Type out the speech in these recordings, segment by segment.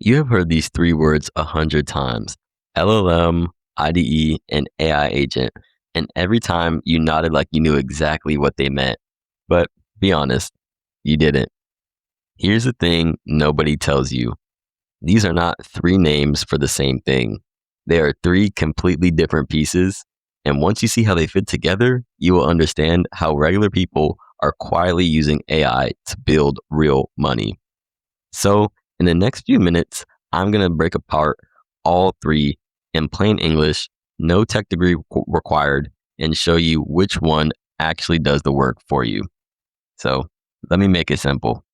You have heard these three words 100 times: LLM, IDE, and AI agent. And every time you nodded like you knew exactly what they meant. But be honest, you didn't. Here's the thing nobody tells you: these are not three names for the same thing. They are three completely different pieces. And once you see how they fit together, you will understand how regular people are quietly using AI to build real money. So, in the next few minutes, I'm going to break apart all three in plain English, no tech degree required, and show you which one actually does the work for you. So, let me make it simple.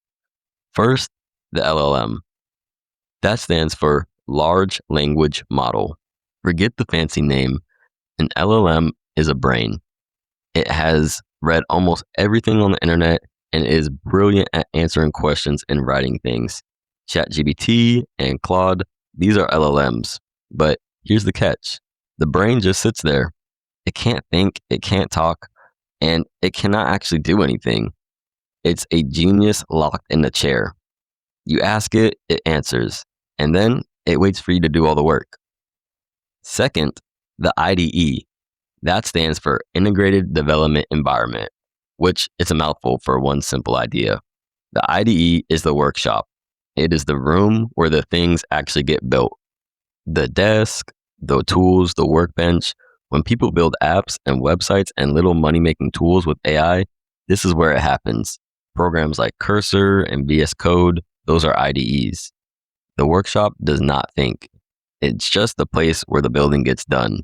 First, the LLM. That stands for Large Language Model. Forget the fancy name. An LLM is a brain. It has read almost everything on the internet and is brilliant at answering questions and writing things. ChatGPT and Claude, these are LLMs. But here's the catch: the brain just sits there. It can't think, it can't talk, and it cannot actually do anything. It's a genius locked in a chair. You ask it, it answers, and then it waits for you to do all the work. Second, the IDE. That stands for Integrated Development Environment, which is a mouthful for one simple idea. The IDE is the workshop. It is the room where the things actually get built. The desk, the tools, the workbench. When people build apps and websites and little money-making tools with AI, this is where it happens. Programs like Cursor and VS Code, those are IDEs. The workshop does not think. It's just the place where the building gets done.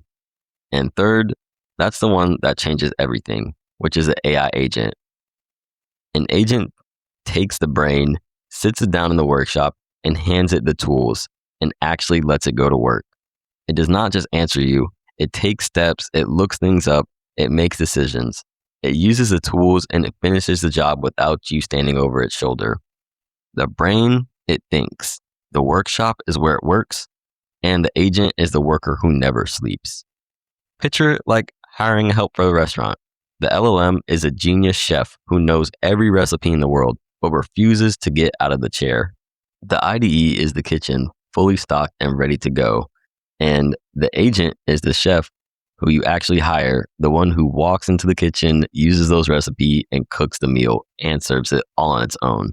And third, that's the one that changes everything, which is an AI agent. An agent takes the brain, sits it down in the workshop, and hands it the tools, and actually lets it go to work. It does not just answer you. It takes steps, it looks things up, it makes decisions. It uses the tools, and it finishes the job without you standing over its shoulder. The brain, it thinks. The workshop is where it works, and the agent is the worker who never sleeps. Picture it like hiring help for a restaurant. The LLM is a genius chef who knows every recipe in the world, but refuses to get out of the chair. The IDE is the kitchen, fully stocked and ready to go. And the agent is the chef who you actually hire, the one who walks into the kitchen, uses those recipes, and cooks the meal and serves it all on its own.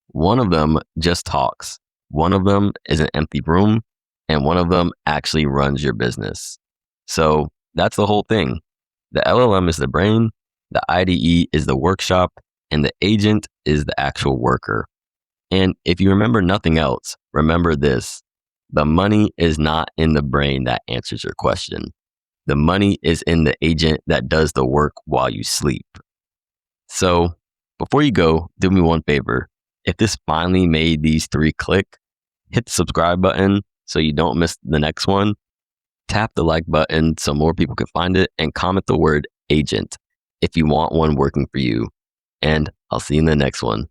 One of them just talks. One of them is an empty room, and one of them actually runs your business. So that's the whole thing. The LLM is the brain, the IDE is the workshop, and the agent is the actual worker. And if you remember nothing else, remember this: the money is not in the brain that answers your question. The money is in the agent that does the work while you sleep. So before you go, do me one favor. If this finally made these three click, hit the subscribe button so you don't miss the next one. Tap the like button so more people can find it, and comment the word agent if you want one working for you. And I'll see you in the next one.